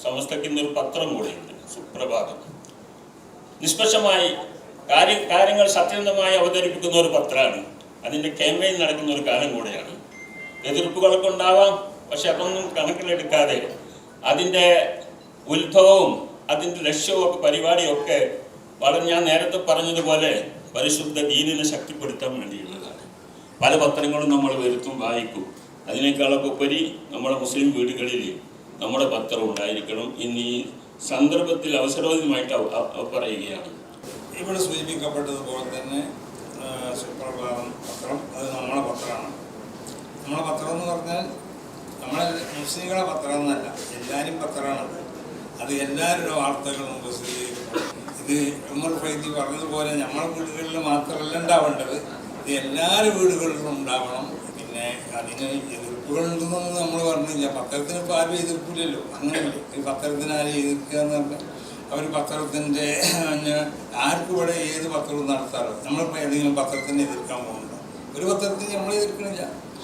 സമസ്തയ്ക്ക് ഇന്നൊരു പത്രം കൂടെയുണ്ട്, സുപ്രഭാതം. നിഷ്പക്ഷമായി കാര്യങ്ങൾ സത്യസന്ധമായി അവതരിപ്പിക്കുന്ന ഒരു പത്രമാണ്. അതിൻ്റെ ക്യാമ്പയിൻ നടക്കുന്ന ഒരു കാലം കൂടെയാണ്. എതിർപ്പുകളൊക്കെ ഉണ്ടാവാം, പക്ഷെ അതൊന്നും കണക്കിലെടുക്കാതെ അതിൻ്റെ ഉത്ഭവവും അതിൻ്റെ ലക്ഷ്യവും ഒക്കെ പരിപാടിയൊക്കെ വളരെ ഞാൻ നേരത്തെ പറഞ്ഞതുപോലെ പരിശുദ്ധ ദീനിനെ ശക്തിപ്പെടുത്താൻ വേണ്ടിയുള്ളതാണ്. പല പത്രങ്ങളും നമ്മൾ വരുത്തും, വായിക്കും. അതിനേക്കാളൊക്കെ ഉപരി നമ്മുടെ മുസ്ലിം വീടുകളിൽ നമ്മുടെ പത്രം ഉണ്ടായിരിക്കണം. ഇന്ന് ഈ സന്ദർഭത്തിൽ അവസരവുമായിട്ട് പറയുകയാണ്. ഇവിടെ സൂചിപ്പിക്കപ്പെട്ടതുപോലെ തന്നെ സുപ്രഭാതം പത്രം അത് നമ്മളെ പത്രമാണ്. നമ്മളെ പത്രം എന്ന് പറഞ്ഞാൽ നമ്മളെ മുസ്ലിങ്ങളെ പത്രം എന്നല്ല, എല്ലാവരും പത്രമാണത്. അത് എല്ലാവരുടെ വാർത്തകളും ഇത് ഉമർ ഫൈസി പറഞ്ഞതുപോലെ നമ്മളെ വീടുകളിൽ മാത്രമല്ല ഉണ്ടാവേണ്ടത്, ഇത് എല്ലാവരുടെ വീടുകളിലും ഉണ്ടാവണം. പിന്നെ അതിന് എതിർപ്പുകളുണ്ടെന്നൊന്നും നമ്മൾ പറഞ്ഞില്ല. പത്രത്തിന് ഇപ്പോൾ ആരും എതിർപ്പില്ലല്ലോ, അങ്ങനെയല്ലേ. ഈ പത്രത്തിന് ആരും എതിർക്കുക എന്ന് പറഞ്ഞാൽ അവർ പത്രത്തിൻ്റെ ആർക്കും ഇവിടെ ഏത് പത്രവും നടത്താറോ. നമ്മളിപ്പോൾ ഏതെങ്കിലും പത്രത്തിനെ എതിർക്കാൻ പോകുന്നുണ്ടോ? ഒരു പത്രത്തിന് നമ്മൾ എതിർക്കണില്ല.